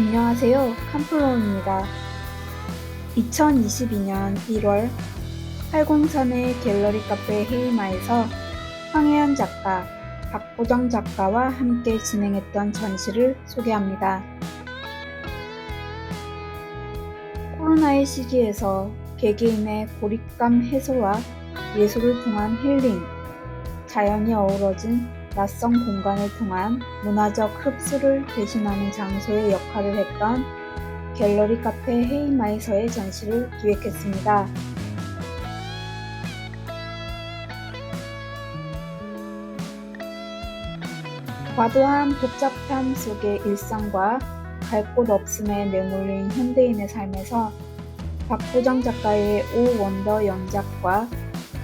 안녕하세요. 칸플로우입니다. 2022년 1월 803의 갤러리 카페 헤이마에서 황혜연 작가, 박보정 작가와 함께 진행했던 전시를 소개합니다. 코로나의 시기에서 개개인의 고립감 해소와 예술을 통한 힐링, 자연이 어우러진 낯선 공간을 통한 문화적 흡수를 대신하는 장소의 역할을 했던 갤러리 카페 헤이마에서의 전시를 기획했습니다. 과도한 복잡함 속의 일상과 갈 곳 없음에 내몰린 현대인의 삶에서 박보정 작가의 오 원더 영작과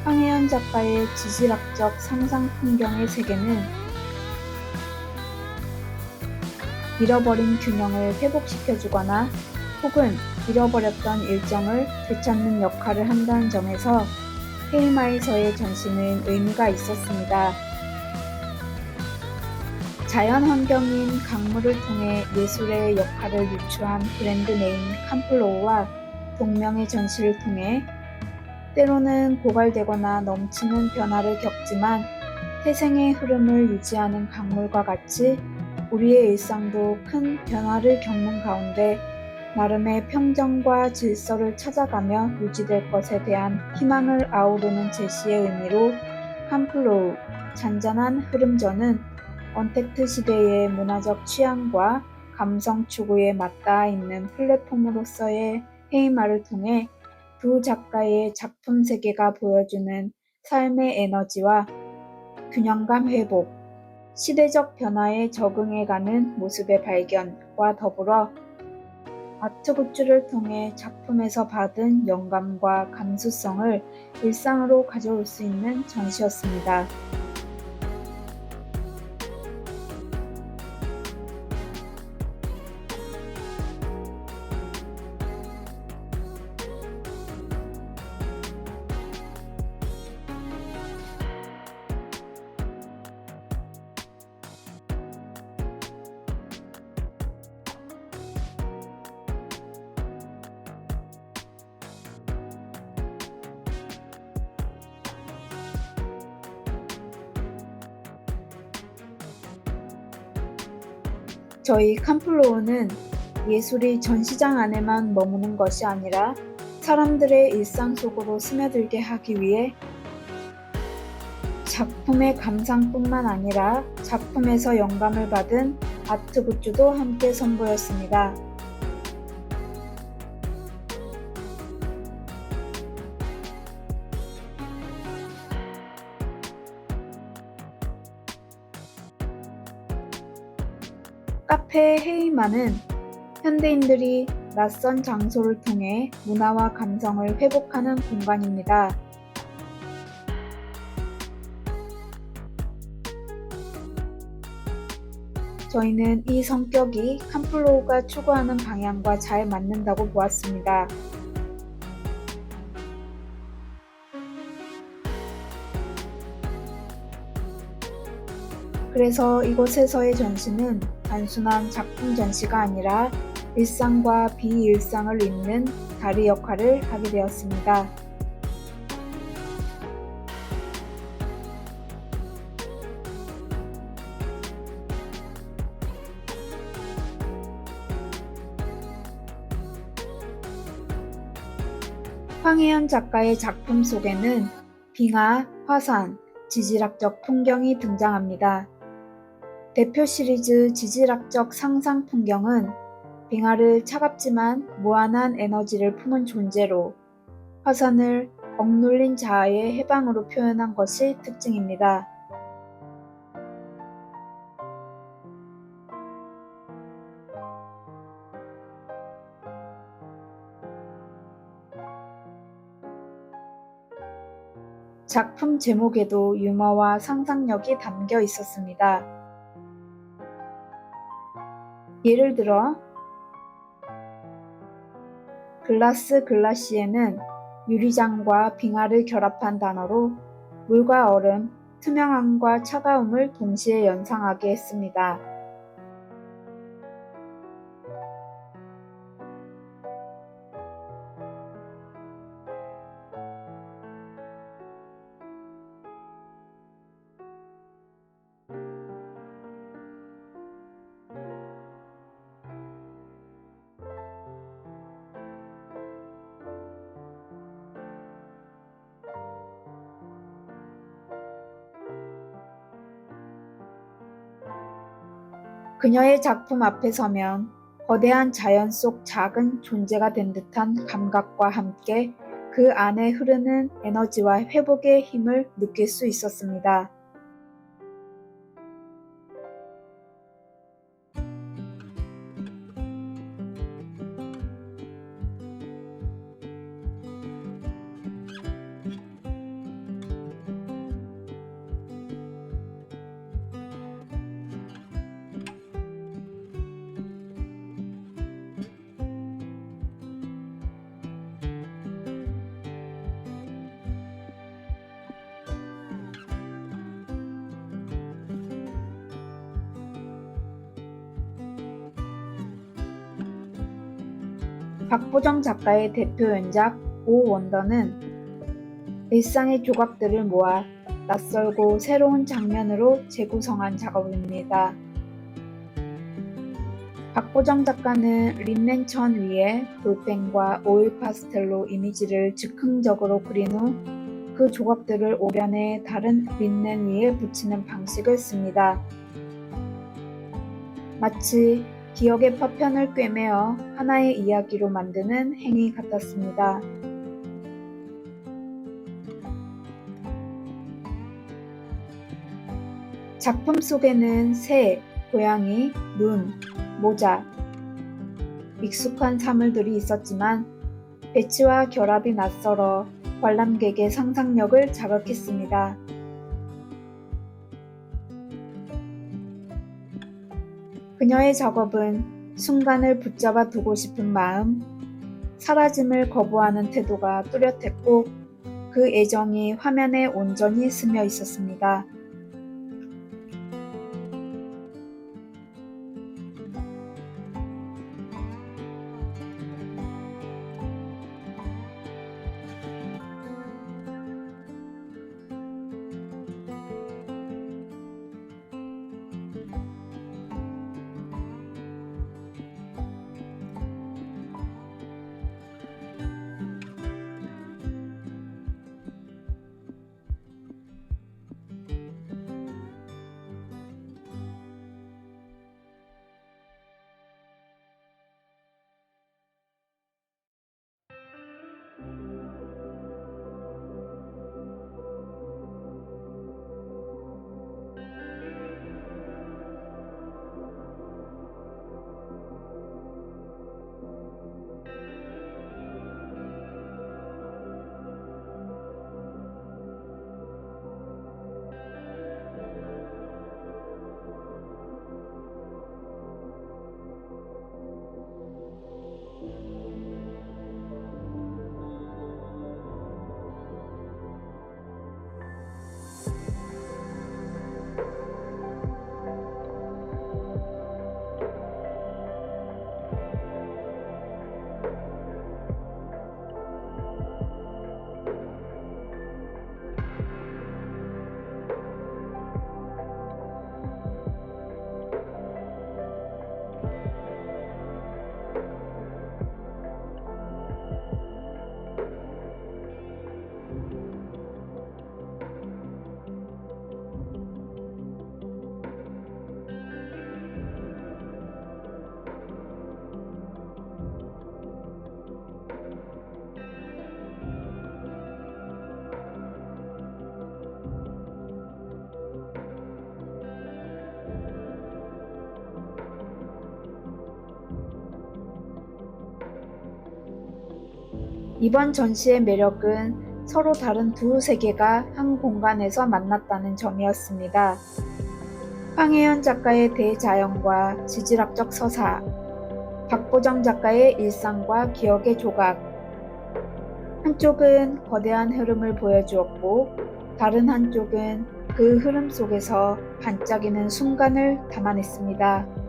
황혜연 작가의 지질학적 상상 풍경의 세계는 잃어버린 균형을 회복시켜주거나 혹은 잃어버렸던 일정을 되찾는 역할을 한다는 점에서 헤이마에서의 전시는 의미가 있었습니다. 자연 환경인 강물을 통해 예술의 역할을 유추한 브랜드 네임 칸플로우와 동명의 전시를 통해 때로는 고갈되거나 넘치는 변화를 겪지만 태생의 흐름을 유지하는 강물과 같이 우리의 일상도 큰 변화를 겪는 가운데 나름의 평정과 질서를 찾아가며 유지될 것에 대한 희망을 아우르는 제시의 의미로 칸플로우, 잔잔한 흐름전은 언택트 시대의 문화적 취향과 감성 추구에 맞닿아 있는 플랫폼으로서의 헤이마를 통해 두 작가의 작품 세계가 보여주는 삶의 에너지와 균형감 회복, 시대적 변화에 적응해가는 모습의 발견과 더불어 아트 굿즈를 통해 작품에서 받은 영감과 감수성을 일상으로 가져올 수 있는 전시였습니다. 저희 칸플로우는 예술이 전시장 안에만 머무는 것이 아니라 사람들의 일상 속으로 스며들게 하기 위해 작품의 감상뿐만 아니라 작품에서 영감을 받은 아트 굿즈도 함께 선보였습니다. 카페 헤이마는 현대인들이 낯선 장소를 통해 문화와 감성을 회복하는 공간입니다. 저희는 이 성격이 칸플로우가 추구하는 방향과 잘 맞는다고 보았습니다. 그래서 이곳에서의 전시는 단순한 작품 전시가 아니라 일상과 비일상을 잇는 다리 역할을 하게 되었습니다. 황혜연 작가의 작품 속에는 빙하, 화산, 지질학적 풍경이 등장합니다. 대표 시리즈 지질학적 상상 풍경은 빙하를 차갑지만 무한한 에너지를 품은 존재로, 화산을 억눌린 자아의 해방으로 표현한 것이 특징입니다. 작품 제목에도 유머와 상상력이 담겨 있었습니다. 예를 들어 글라스 글라시에는 유리장과 빙하를 결합한 단어로 물과 얼음, 투명함과 차가움을 동시에 연상하게 했습니다. 그녀의 작품 앞에 서면 거대한 자연 속 작은 존재가 된 듯한 감각과 함께 그 안에 흐르는 에너지와 회복의 힘을 느낄 수 있었습니다. 박보정 작가의 대표 연작 오 원더는 일상의 조각들을 모아 낯설고 새로운 장면으로 재구성한 작업입니다. 박보정 작가는 린넨천 위에 볼펜과 오일 파스텔로 이미지를 즉흥적으로 그린 후 그 조각들을 오련의 다른 린넨 위에 붙이는 방식을 씁니다. 마치 기억의 파편을 꿰매어 하나의 이야기로 만드는 행위 같았습니다. 작품 속에는 새, 고양이, 눈, 모자, 익숙한 사물들이 있었지만 배치와 결합이 낯설어 관람객의 상상력을 자극했습니다. 그녀의 작업은 순간을 붙잡아 두고 싶은 마음, 사라짐을 거부하는 태도가 뚜렷했고 그 애정이 화면에 온전히 스며 있었습니다. 이번 전시의 매력은 서로 다른 두 세계가 한 공간에서 만났다는 점이었습니다. 황혜연 작가의 대자연과 지질학적 서사, 박보정 작가의 일상과 기억의 조각. 한쪽은 거대한 흐름을 보여주었고 다른 한쪽은 그 흐름 속에서 반짝이는 순간을 담아냈습니다.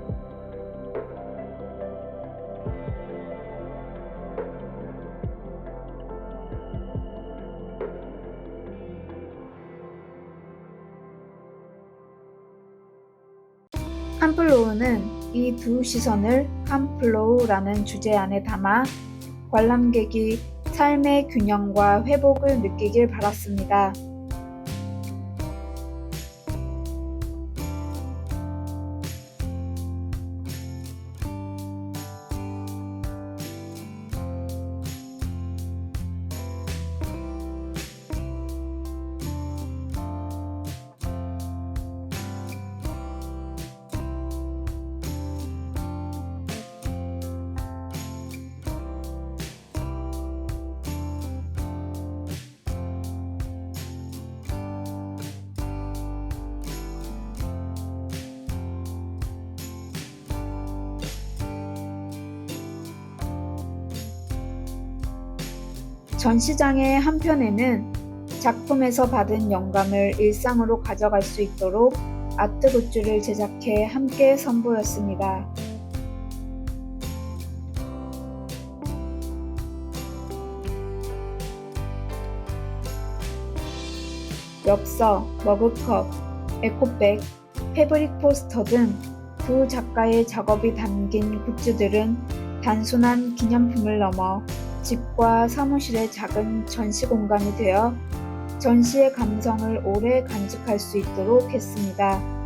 팜플로우는 이 두 시선을 팜플로우라는 주제 안에 담아 관람객이 삶의 균형과 회복을 느끼길 바랐습니다. 전시장의 한편에는 작품에서 받은 영감을 일상으로 가져갈 수 있도록 아트 굿즈를 제작해 함께 선보였습니다. 엽서, 머그컵, 에코백, 패브릭 포스터 등 두 작가의 작업이 담긴 굿즈들은 단순한 기념품을 넘어 집과 사무실의 작은 전시 공간이 되어 전시의 감성을 오래 간직할 수 있도록 했습니다.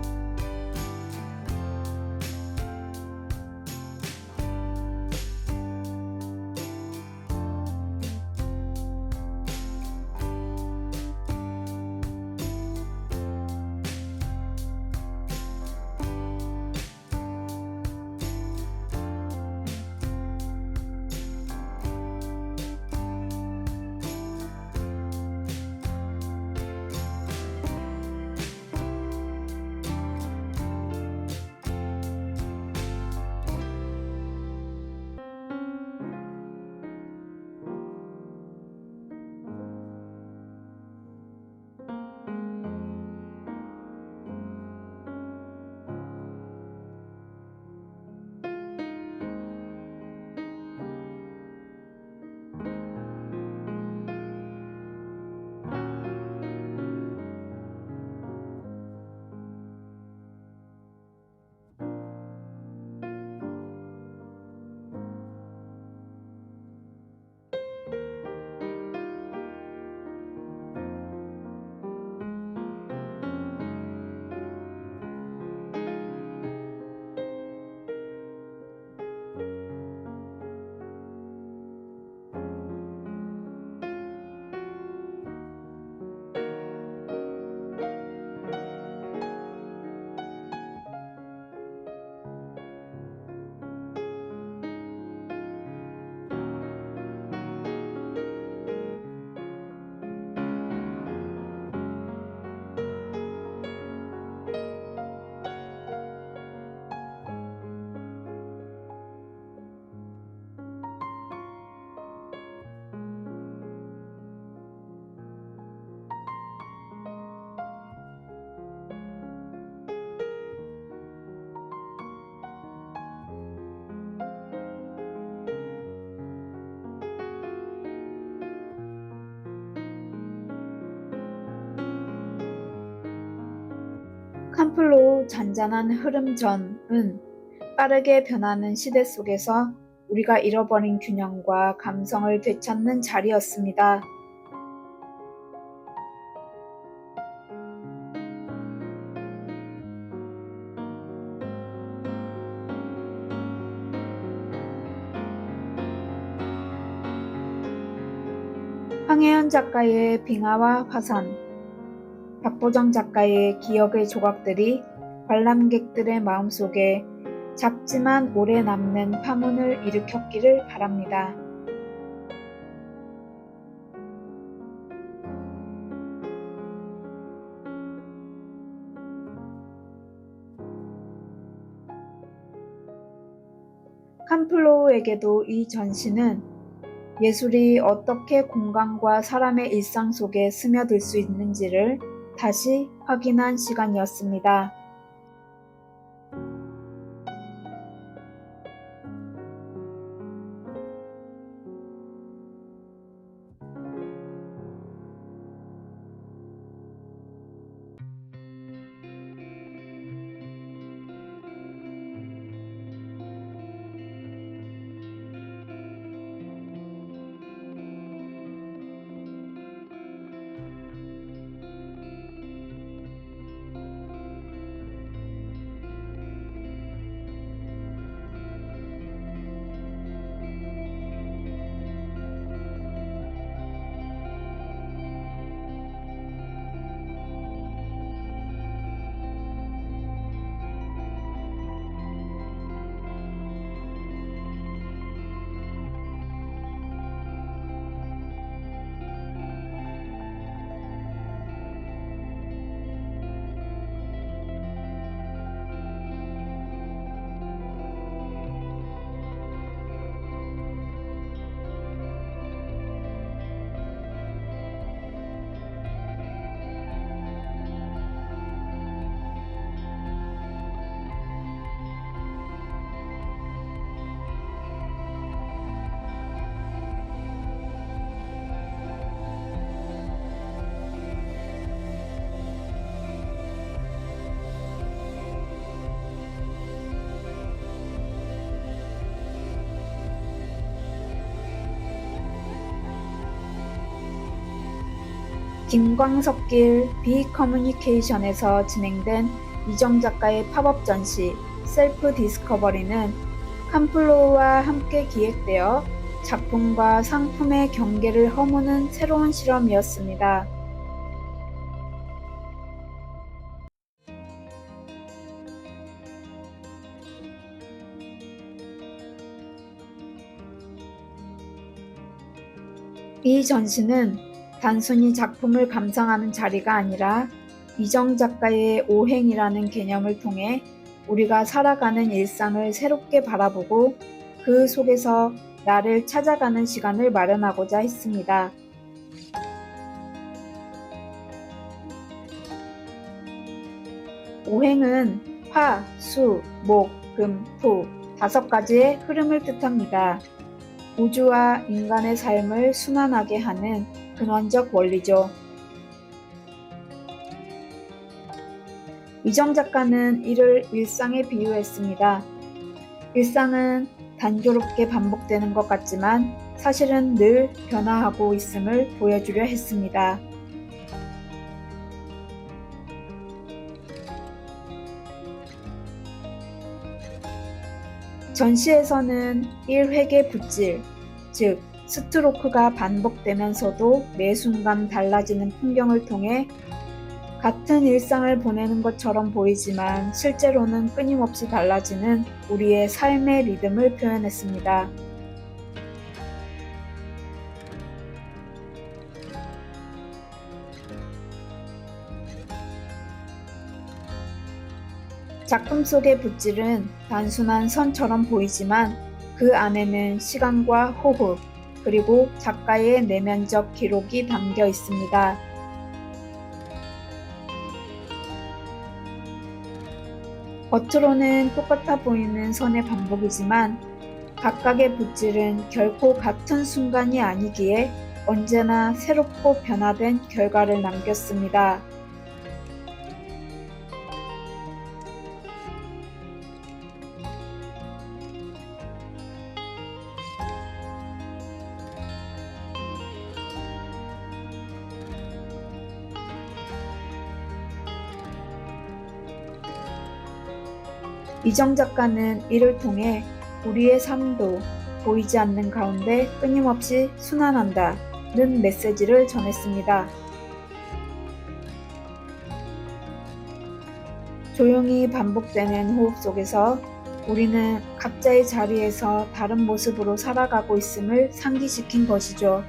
캄플로우 잔잔한 흐름 전은 빠르게 변하는 시대 속에서 우리가 잃어버린 균형과 감성을 되찾는 자리였습니다. 황혜연 작가의 빙하와 화산, 박보정 작가의 기억의 조각들이 관람객들의 마음속에 작지만 오래 남는 파문을 일으켰기를 바랍니다. 캄플로우에게도 이 전시는 예술이 어떻게 공간과 사람의 일상 속에 스며들 수 있는지를 다시 확인한 시간이었습니다. 김광석길 비커뮤니케이션에서 진행된 이정 작가의 팝업 전시 셀프 디스커버리는 캄플로우와 함께 기획되어 작품과 상품의 경계를 허무는 새로운 실험이었습니다. 이 전시는 단순히 작품을 감상하는 자리가 아니라 이정 작가의 오행이라는 개념을 통해 우리가 살아가는 일상을 새롭게 바라보고 그 속에서 나를 찾아가는 시간을 마련하고자 했습니다. 오행은 화, 수, 목, 금, 토 5가지의 흐름을 뜻합니다. 우주와 인간의 삶을 순환하게 하는 근원적 원리죠. 이정 작가는 이를 일상에 비유했습니다. 일상은 단조롭게 반복되는 것 같지만 사실은 늘 변화하고 있음을 보여주려 했습니다. 전시에서는 1획의 붓질, 즉 스트로크가 반복되면서도 매 순간 달라지는 풍경을 통해 같은 일상을 보내는 것처럼 보이지만 실제로는 끊임없이 달라지는 우리의 삶의 리듬을 표현했습니다. 작품 속의 붓질은 단순한 선처럼 보이지만 그 안에는 시간과 호흡, 그리고 작가의 내면적 기록이 담겨 있습니다. 겉으로는 똑같아 보이는 선의 반복이지만 각각의 붓질은 결코 같은 순간이 아니기에 언제나 새롭고 변화된 결과를 남겼습니다. 이정 작가는 이를 통해 우리의 삶도 보이지 않는 가운데 끊임없이 순환한다는 메시지를 전했습니다. 조용히 반복되는 호흡 속에서 우리는 각자의 자리에서 다른 모습으로 살아가고 있음을 상기시킨 것이죠.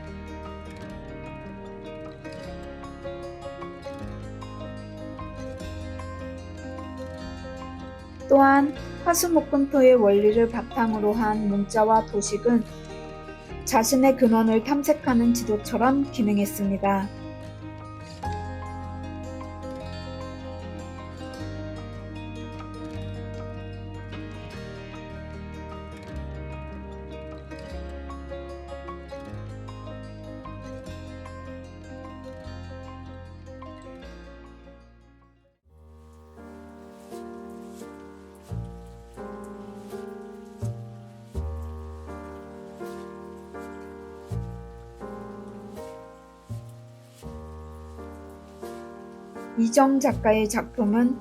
또한 화수목금토의 원리를 바탕으로 한 문자와 도식은 자신의 근원을 탐색하는 지도처럼 기능했습니다. 이정 작가의 작품은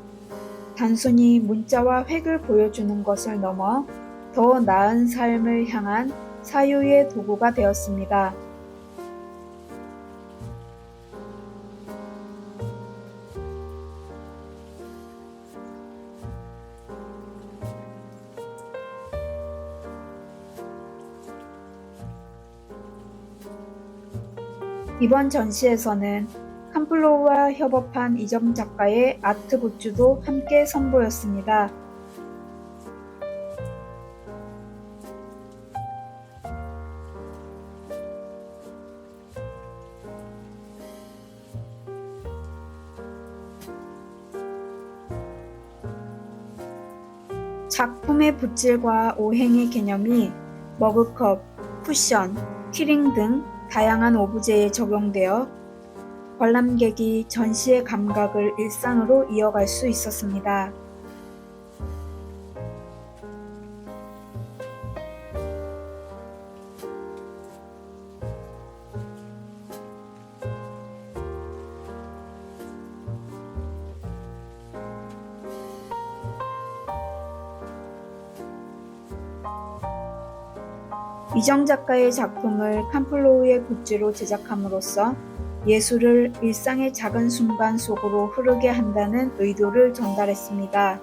단순히 문자와 획을 보여주는 것을 넘어 더 나은 삶을 향한 사유의 도구가 되었습니다. 이번 전시에서는 캄플로우와 협업한 이정 작가의 아트 굿즈도 함께 선보였습니다. 작품의 붓질과 오행의 개념이 머그컵, 쿠션, 키링 등 다양한 오브제에 적용되어 관람객이 전시의 감각을 일상으로 이어갈 수 있었습니다. 이정 작가의 작품을 캄플로우의 굿즈로 제작함으로써 예술을 일상의 작은 순간 속으로 흐르게 한다는 의도를 전달했습니다.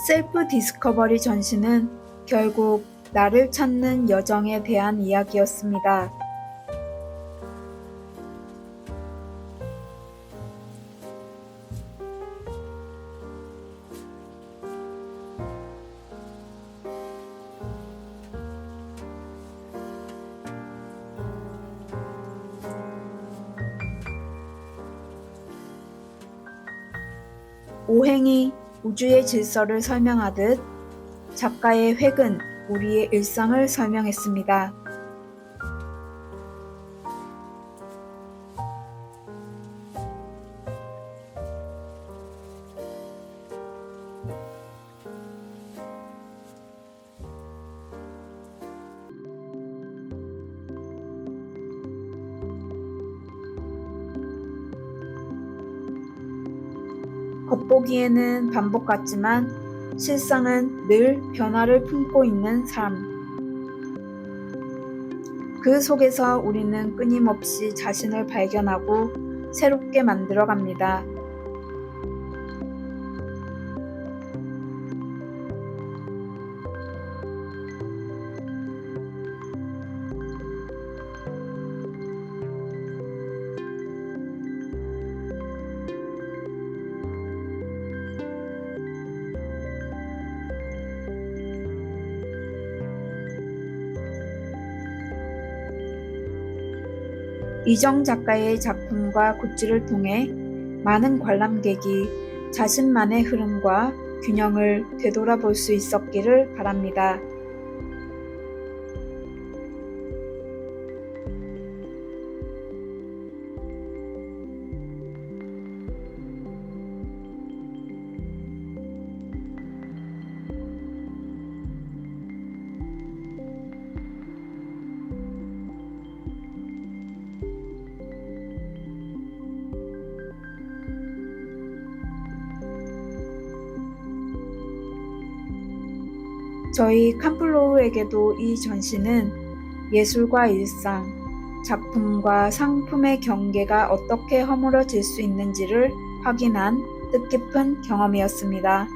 셀프 디스커버리 전시는 결국 나를 찾는 여정에 대한 이야기였습니다. 오행이 우주의 질서를 설명하듯 작가의 획은 우리의 일상을 설명했습니다. 겉보기에는 반복 같지만 실상은 늘 변화를 품고 있는 삶. 그 속에서 우리는 끊임없이 자신을 발견하고 새롭게 만들어갑니다. 이정 작가의 작품과 굿즈를 통해 많은 관람객이 자신만의 흐름과 균형을 되돌아볼 수 있었기를 바랍니다. 저희 캄플로우에게도 이 전시는 예술과 일상, 작품과 상품의 경계가 어떻게 허물어질 수 있는지를 확인한 뜻깊은 경험이었습니다.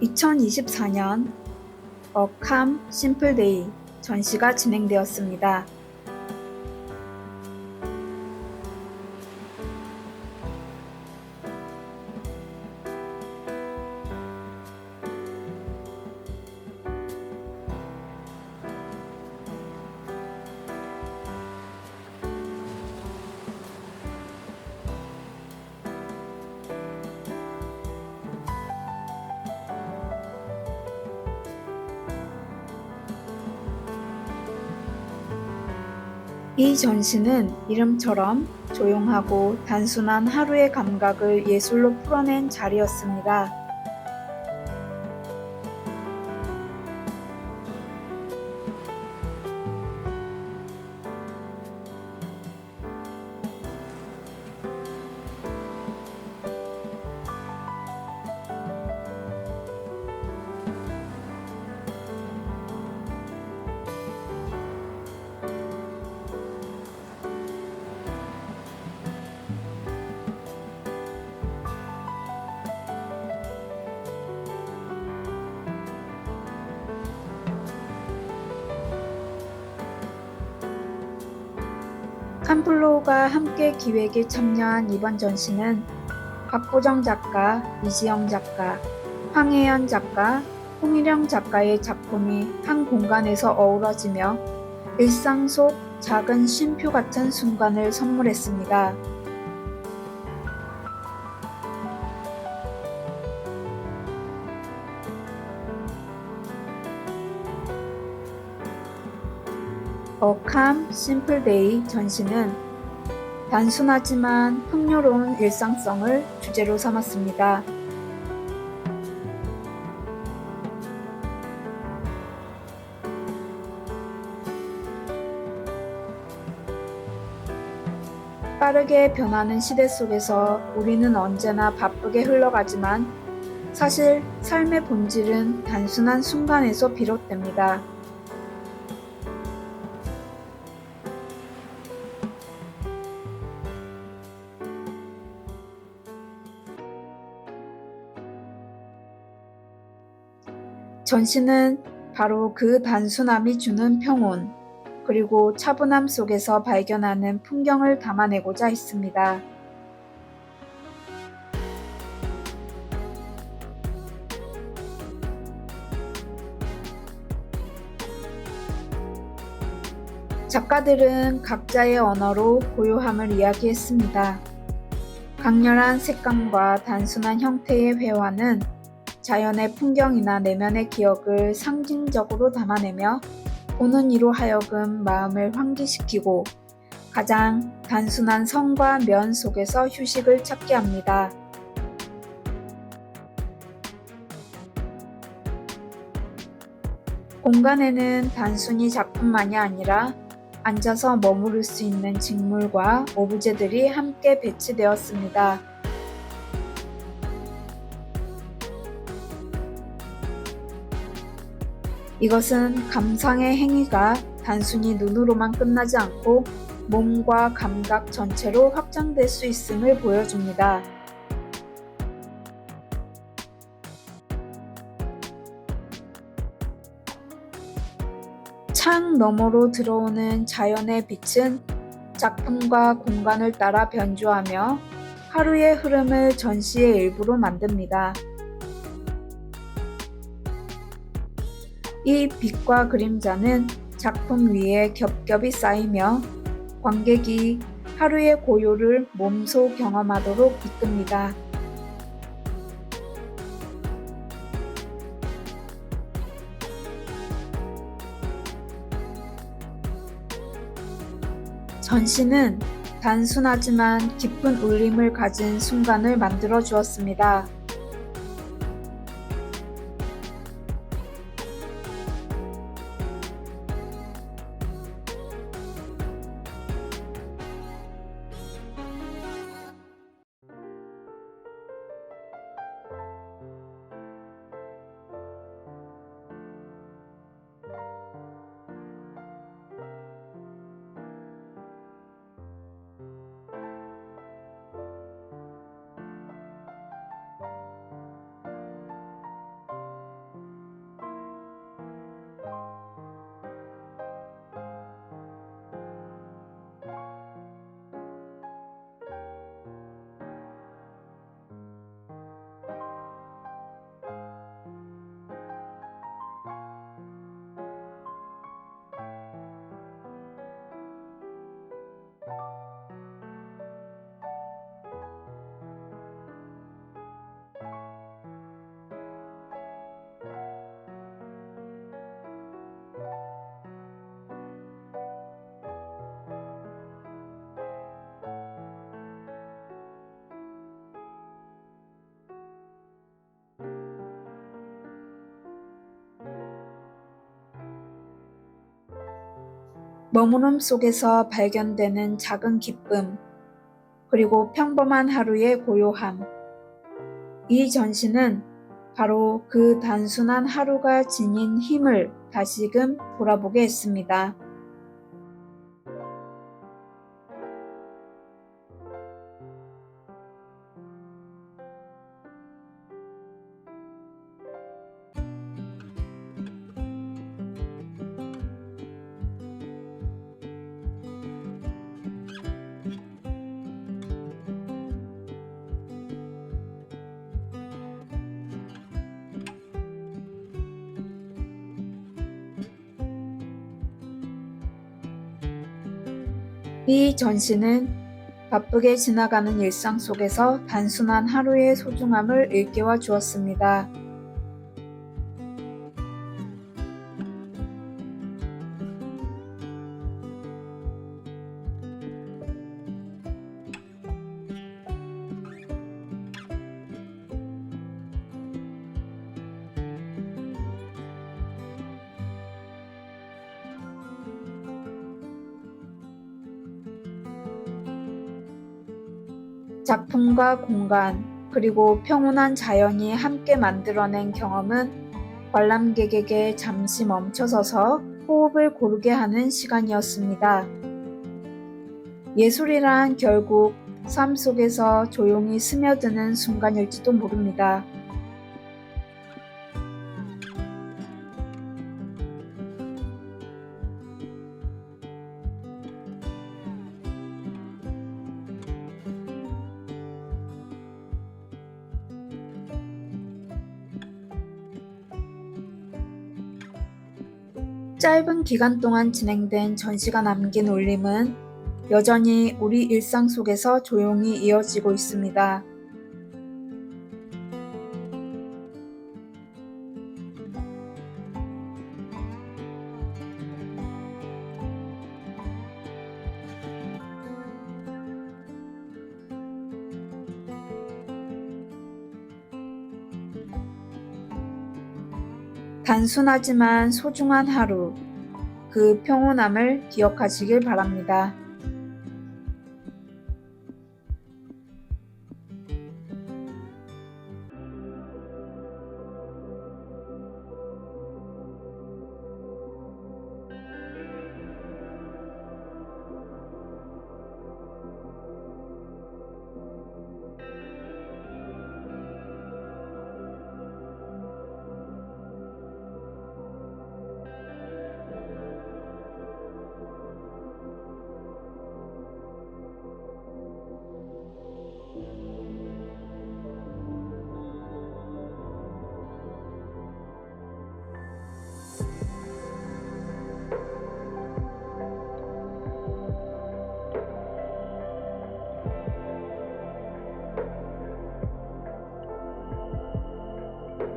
(2024년) A Calm Simple Day 전시가 진행되었습니다. 이 전시는 이름처럼 조용하고 단순한 하루의 감각을 예술로 풀어낸 자리였습니다. 칸플로우가 함께 기획에 참여한 이번 전시는 박보정 작가, 이지영 작가, 황혜연 작가, 홍일영 작가의 작품이 한 공간에서 어우러지며 일상 속 작은 쉼표 같은 순간을 선물했습니다. A Calm Simple Day 전시는 단순하지만 풍요로운 일상성을 주제로 삼았습니다. 빠르게 변하는 시대 속에서 우리는 언제나 바쁘게 흘러가지만 사실 삶의 본질은 단순한 순간에서 비롯됩니다. 전시는 바로 그 단순함이 주는 평온, 그리고 차분함 속에서 발견하는 풍경을 담아내고자 했습니다. 작가들은 각자의 언어로 고요함을 이야기했습니다. 강렬한 색감과 단순한 형태의 회화는 자연의 풍경이나 내면의 기억을 상징적으로 담아내며 보는 이로 하여금 마음을 환기시키고 가장 단순한 성과 면 속에서 휴식을 찾게 합니다. 공간에는 단순히 작품만이 아니라 앉아서 머무를 수 있는 직물과 오브제들이 함께 배치되었습니다. 이것은 감상의 행위가 단순히 눈으로만 끝나지 않고 몸과 감각 전체로 확장될 수 있음을 보여줍니다. 창 너머로 들어오는 자연의 빛은 작품과 공간을 따라 변주하며 하루의 흐름을 전시의 일부로 만듭니다. 이 빛과 그림자는 작품 위에 겹겹이 쌓이며 관객이 하루의 고요를 몸소 경험하도록 이끕니다. 전시는 단순하지만 깊은 울림을 가진 순간을 만들어 주었습니다. 머무름 속에서 발견되는 작은 기쁨, 그리고 평범한 하루의 고요함. 이 전시는 바로 그 단순한 하루가 지닌 힘을 다시금 돌아보게 했습니다. 이 전시는 바쁘게 지나가는 일상 속에서 단순한 하루의 소중함을 일깨워 주었습니다. 작품과 공간, 그리고 평온한 자연이 함께 만들어낸 경험은 관람객에게 잠시 멈춰서서 호흡을 고르게 하는 시간이었습니다. 예술이란 결국 삶 속에서 조용히 스며드는 순간일지도 모릅니다. 짧은 기간 동안 진행된 전시가 남긴 울림은 여전히 우리 일상 속에서 조용히 이어지고 있습니다. 단순하지만 소중한 하루, 그 평온함을 기억하시길 바랍니다.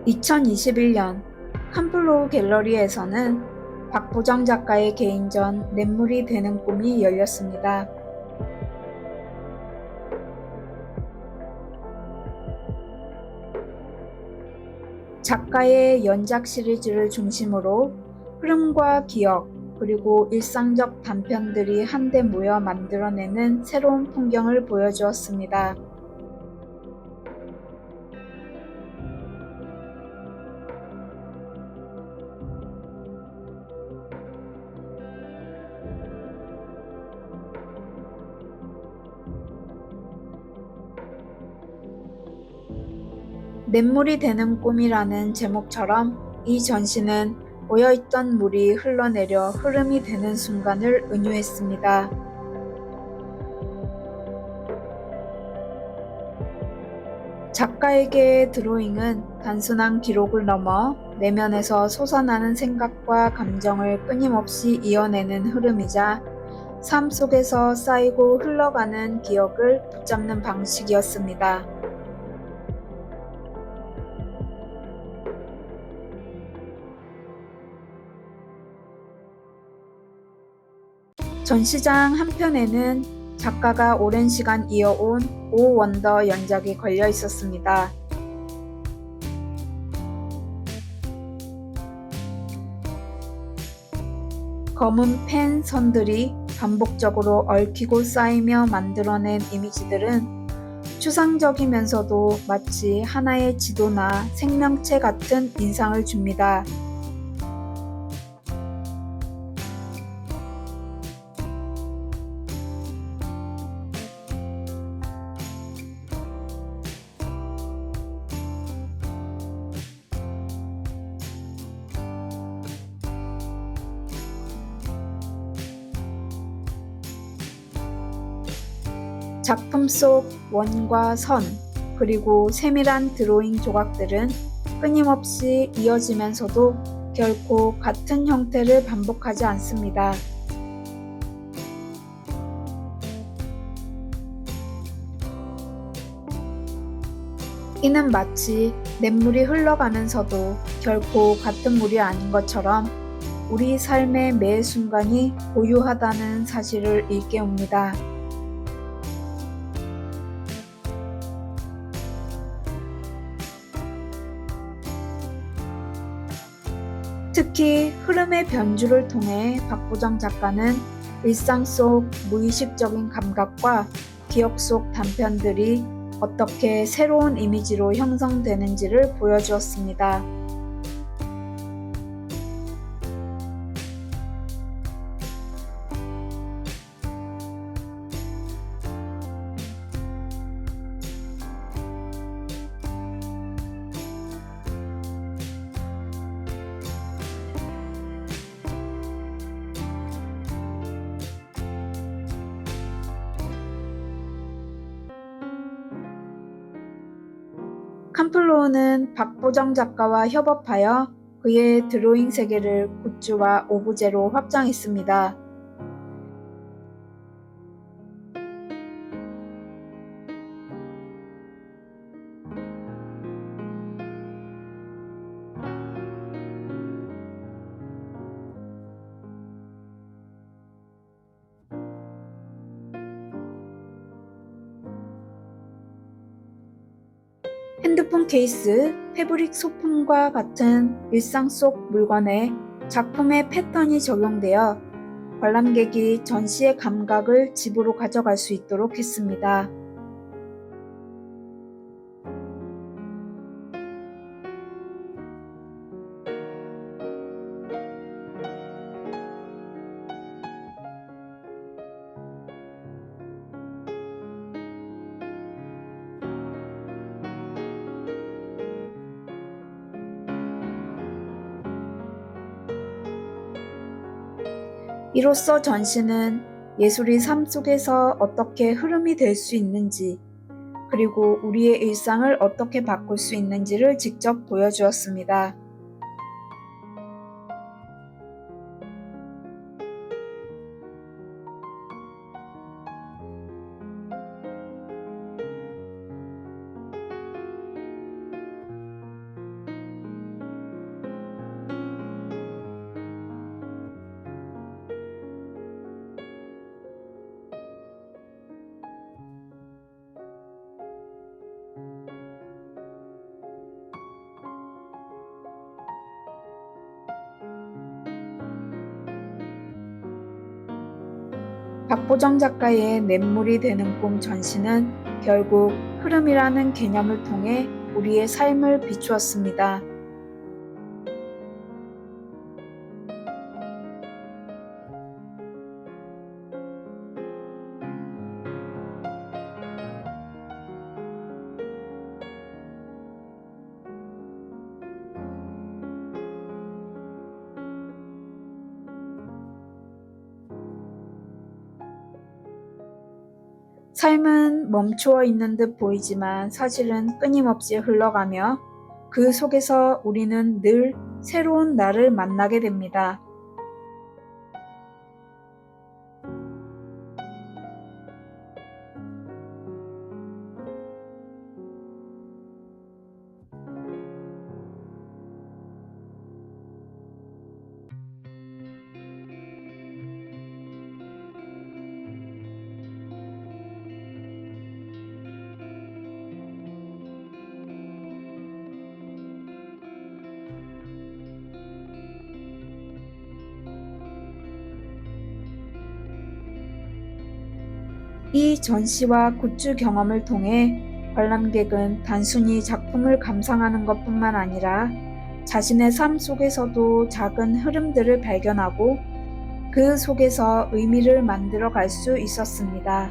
(2021년) 캄플로우 갤러리에서는 박보정 작가의 개인전 냇물이 되는 꿈이 열렸습니다. 작가의 연작 시리즈를 중심으로 흐름과 기억, 그리고 일상적 단편들이 한데 모여 만들어내는 새로운 풍경을 보여주었습니다. 냇물이 되는 꿈이라는 제목처럼 이 전시는 모여있던 물이 흘러내려 흐름이 되는 순간을 은유했습니다. 작가에게 드로잉은 단순한 기록을 넘어 내면에서 솟아나는 생각과 감정을 끊임없이 이어내는 흐름이자 삶 속에서 쌓이고 흘러가는 기억을 붙잡는 방식이었습니다. 전시장 한편에는 작가가 오랜 시간 이어온 오 원더 연작이 걸려 있었습니다. 검은 펜 선들이 반복적으로 얽히고 쌓이며 만들어낸 이미지들은 추상적이면서도 마치 하나의 지도나 생명체 같은 인상을 줍니다. 작품 속 원과 선, 그리고 세밀한 드로잉 조각들은 끊임없이 이어지면서도 결코 같은 형태를 반복하지 않습니다. 이는 마치 냇물이 흘러가면서도 결코 같은 물이 아닌 것처럼 우리 삶의 매 순간이 고유하다는 사실을 일깨웁니다. 특히 흐름의 변주를 통해 박보정 작가는 일상 속 무의식적인 감각과 기억 속 단편들이 어떻게 새로운 이미지로 형성되는지를 보여주었습니다. 캄플로우는 박보정 작가와 협업하여 그의 드로잉 세계를 굿즈와 오브제로 확장했습니다. 핸드폰 케이스, 패브릭 소품과 같은 일상 속 물건에 작품의 패턴이 적용되어 관람객이 전시의 감각을 집으로 가져갈 수 있도록 했습니다. 이로써 전시는 예술이 삶 속에서 어떻게 흐름이 될 수 있는지, 그리고 우리의 일상을 어떻게 바꿀 수 있는지를 직접 보여주었습니다. 박보정 작가의 냇물이 되는 꿈 전시는 결국 흐름이라는 개념을 통해 우리의 삶을 비추었습니다. 삶은 멈추어 있는 듯 보이지만 사실은 끊임없이 흘러가며 그 속에서 우리는 늘 새로운 나를 만나게 됩니다. 이 전시와 굿즈 경험을 통해 관람객은 단순히 작품을 감상하는 것뿐만 아니라 자신의 삶 속에서도 작은 흐름들을 발견하고 그 속에서 의미를 만들어 갈 수 있었습니다.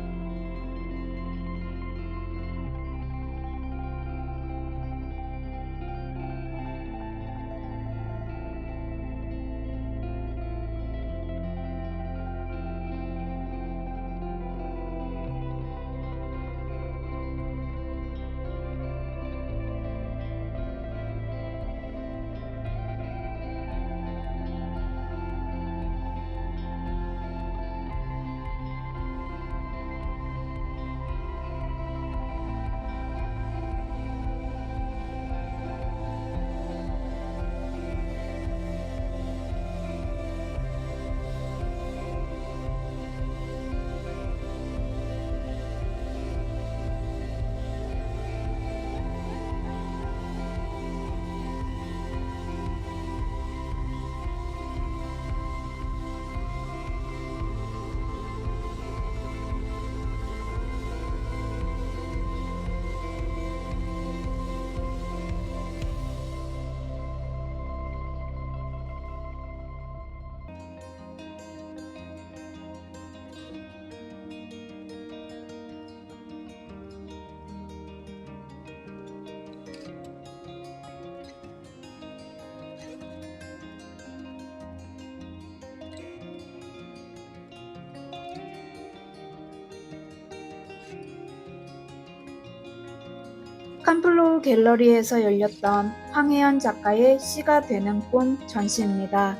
캄플로우 갤러리에서 열렸던 황혜연 작가의 씨가 되는 꿈 전시입니다.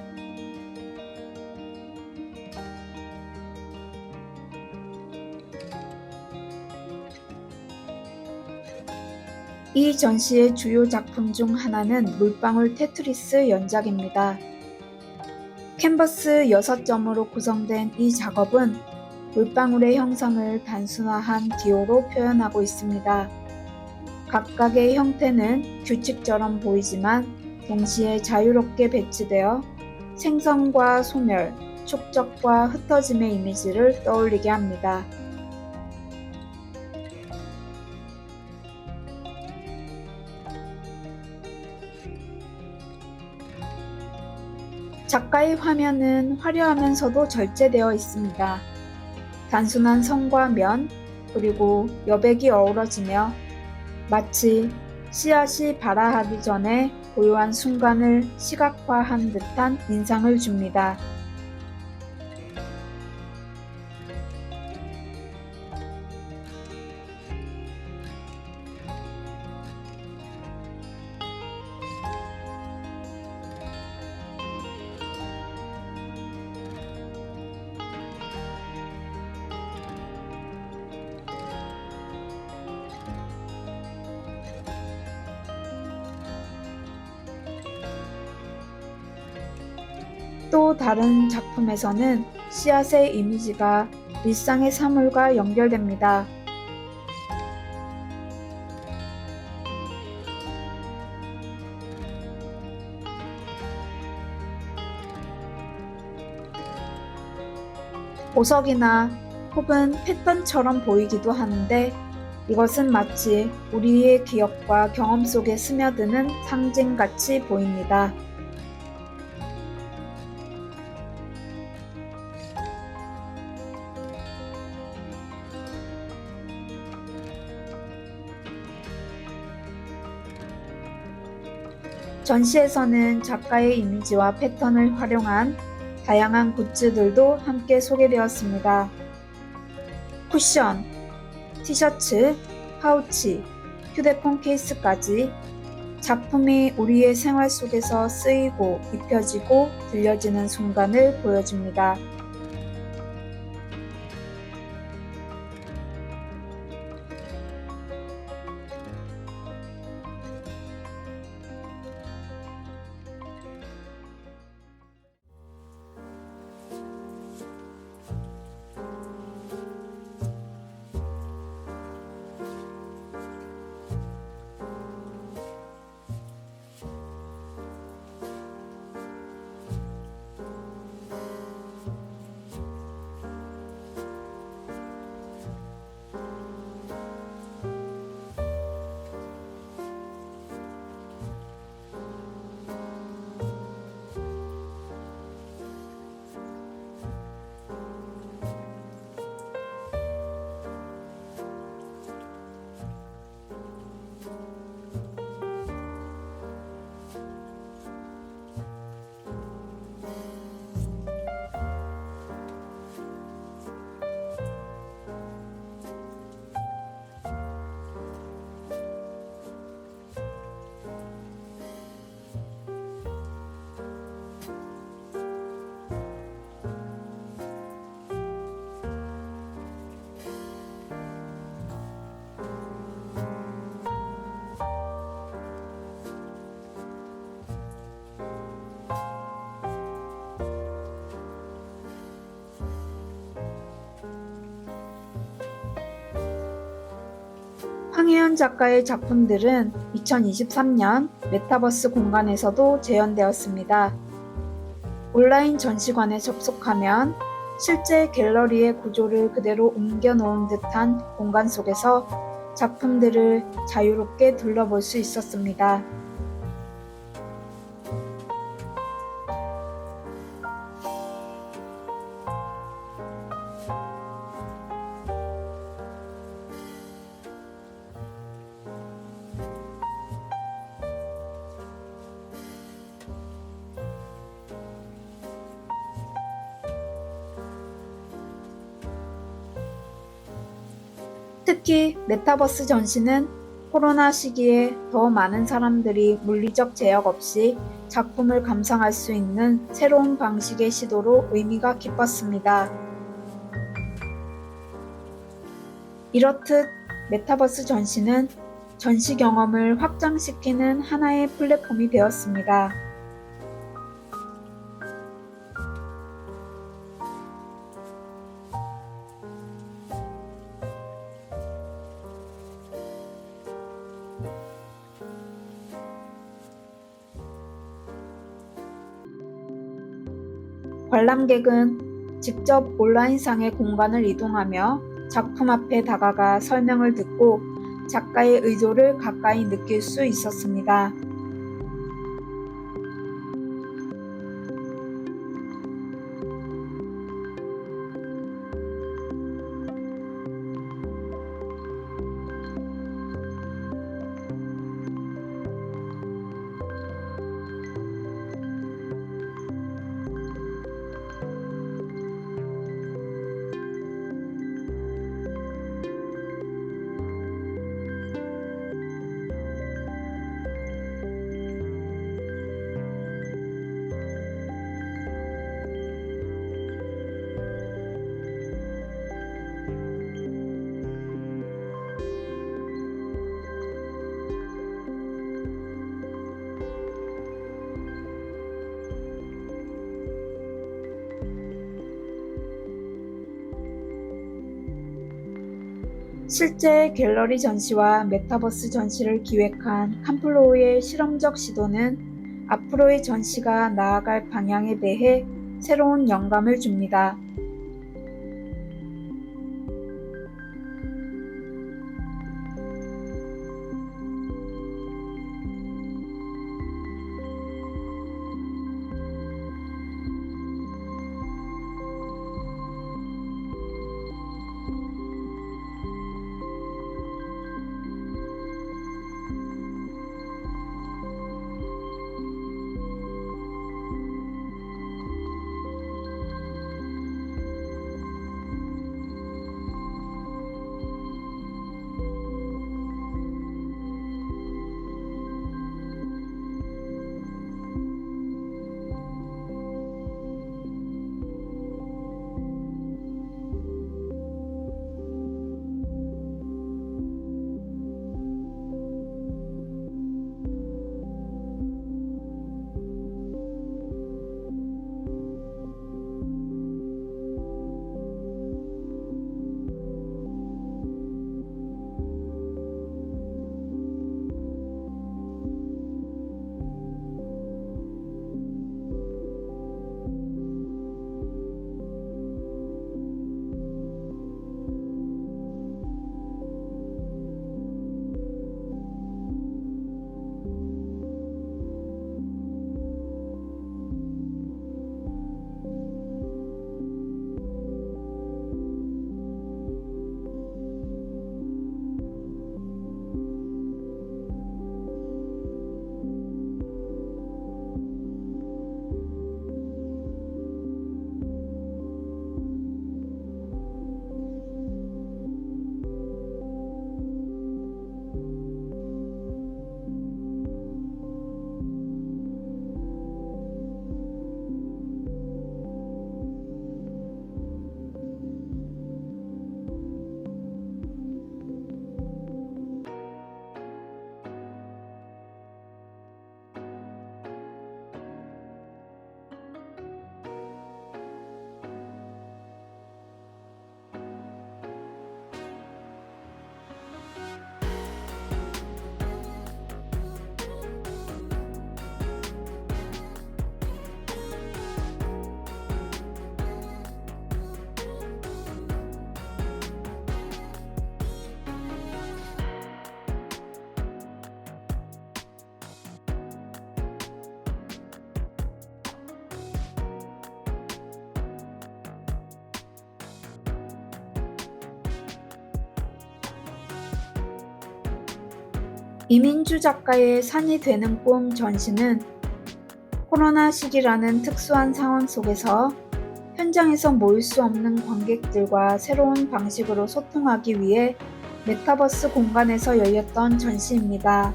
이 전시의 주요 작품 중 하나는 물방울 테트리스 연작입니다. 캔버스 6점으로 구성된 이 작업은 물방울의 형상을 단순화한 기호로 표현하고 있습니다. 각각의 형태는 규칙처럼 보이지만 동시에 자유롭게 배치되어 생성과 소멸, 축적과 흩어짐의 이미지를 떠올리게 합니다. 작가의 화면은 화려하면서도 절제되어 있습니다. 단순한 선과 면, 그리고 여백이 어우러지며 마치 씨앗이 발아하기 전에 고요한 순간을 시각화한 듯한 인상을 줍니다. 또 다른 작품에서는 씨앗의 이미지가 일상의 사물과 연결됩니다. 보석이나 혹은 패턴처럼 보이기도 하는데 이것은 마치 우리의 기억과 경험 속에 스며드는 상징같이 보입니다. 전시에서는 작가의 이미지와 패턴을 활용한 다양한 굿즈들도 함께 소개되었습니다. 쿠션, 티셔츠, 파우치, 휴대폰 케이스까지 작품이 우리의 생활 속에서 쓰이고 입혀지고 들려지는 순간을 보여줍니다. 황혜연 작가의 작품들은 2023년 메타버스 공간에서도 재현되었습니다. 온라인 전시관에 접속하면 실제 갤러리의 구조를 그대로 옮겨 놓은 듯한 공간 속에서 작품들을 자유롭게 둘러볼 수 있었습니다. 특히 메타버스 전시는 코로나 시기에 더 많은 사람들이 물리적 제약 없이 작품을 감상할 수 있는 새로운 방식의 시도로 의미가 깊었습니다. 이렇듯 메타버스 전시는 전시 경험을 확장시키는 하나의 플랫폼이 되었습니다. 관람객은 직접 온라인상의 공간을 이동하며 작품 앞에 다가가 설명을 듣고 작가의 의도를 가까이 느낄 수 있었습니다. 실제 갤러리 전시와 메타버스 전시를 기획한 캄플로우의 실험적 시도는 앞으로의 전시가 나아갈 방향에 대해 새로운 영감을 줍니다. 이민주 작가의 산이 되는 꿈 전시는 코로나 시기라는 특수한 상황 속에서 현장에서 모일 수 없는 관객들과 새로운 방식으로 소통하기 위해 메타버스 공간에서 열렸던 전시입니다.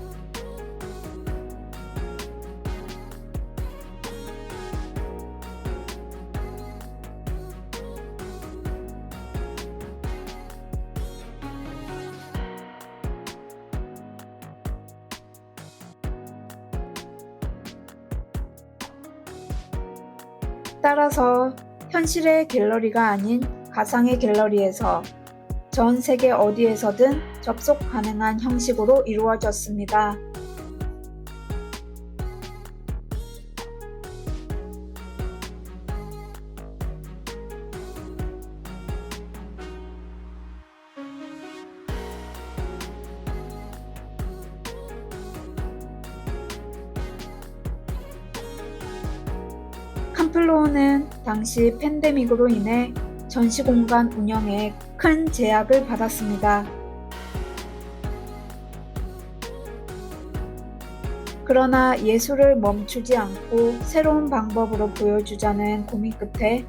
따라서 현실의 갤러리가 아닌 가상의 갤러리에서 전 세계 어디에서든 접속 가능한 형식으로 이루어졌습니다. 캄플로우는 당시 팬데믹으로 인해 전시공간 운영에 큰 제약을 받았습니다. 그러나 예술을 멈추지 않고 새로운 방법으로 보여주자는 고민 끝에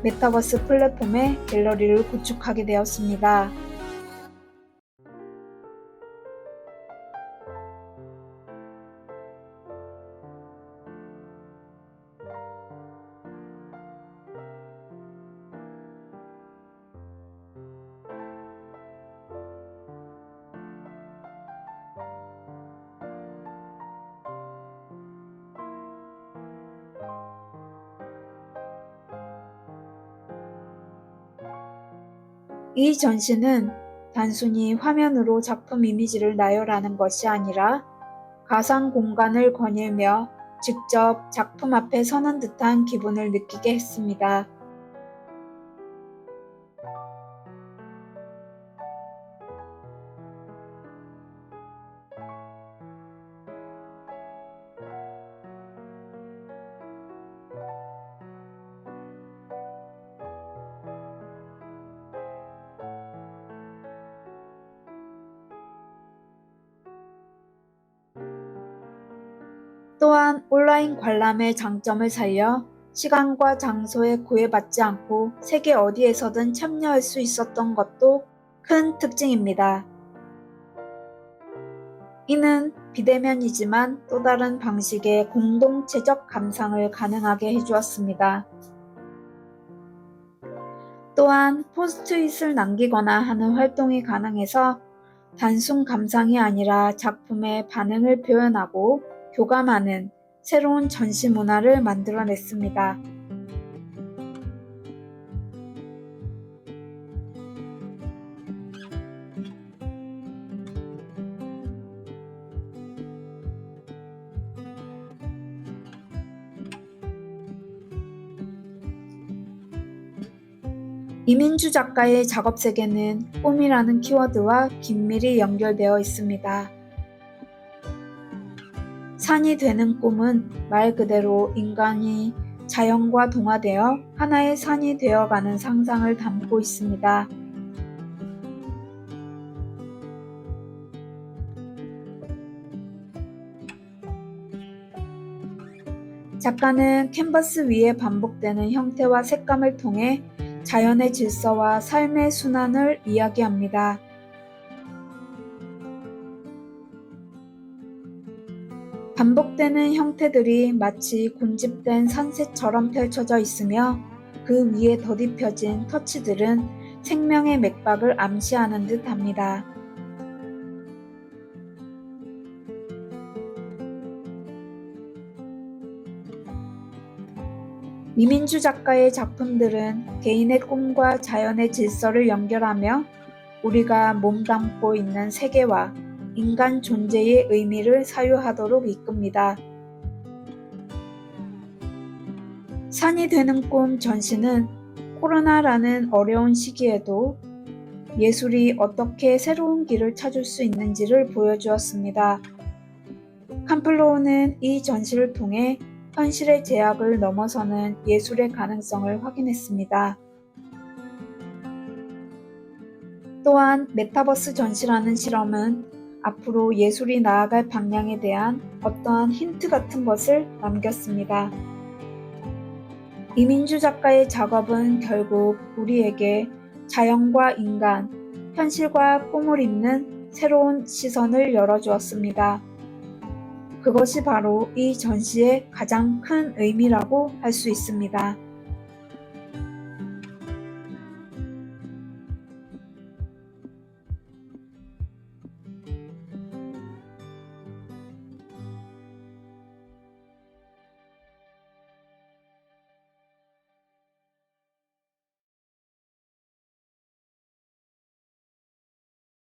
메타버스 플랫폼에 갤러리를 구축하게 되었습니다. 이 전시는 단순히 화면으로 작품 이미지를 나열하는 것이 아니라 가상 공간을 거닐며 직접 작품 앞에 서는 듯한 기분을 느끼게 했습니다. 또한 온라인 관람의 장점을 살려 시간과 장소에 구애받지 않고 세계 어디에서든 참여할 수 있었던 것도 큰 특징입니다. 이는 비대면이지만 또 다른 방식의 공동체적 감상을 가능하게 해주었습니다. 또한 포스트잇을 남기거나 하는 활동이 가능해서 단순 감상이 아니라 작품의 반응을 표현하고 교감하는 새로운 전시 문화를 만들어냈습니다. 이민주 작가의 작업 세계는 꿈이라는 키워드와 긴밀히 연결되어 있습니다. 산이 되는 꿈은 말 그대로 인간이 자연과 동화되어 하나의 산이 되어가는 상상을 담고 있습니다. 작가는 캔버스 위에 반복되는 형태와 색감을 통해 자연의 질서와 삶의 순환을 이야기합니다. 반복되는 형태들이 마치 군집된 산새처럼 펼쳐져 있으며 그 위에 덧입혀진 터치들은 생명의 맥박을 암시하는 듯 합니다. 이민주 작가의 작품들은 개인의 꿈과 자연의 질서를 연결하며 우리가 몸담고 있는 세계와 인간 존재의 의미를 사유하도록 이끕니다. 산이 되는 꿈 전시는 코로나라는 어려운 시기에도 예술이 어떻게 새로운 길을 찾을 수 있는지를 보여주었습니다. 캄플로우는 이 전시를 통해 현실의 제약을 넘어서는 예술의 가능성을 확인했습니다. 또한 메타버스 전시라는 실험은 앞으로 예술이 나아갈 방향에 대한 어떠한 힌트 같은 것을 남겼습니다. 이민주 작가의 작업은 결국 우리에게 자연과 인간, 현실과 꿈을 잇는 새로운 시선을 열어주었습니다. 그것이 바로 이 전시의 가장 큰 의미라고 할 수 있습니다.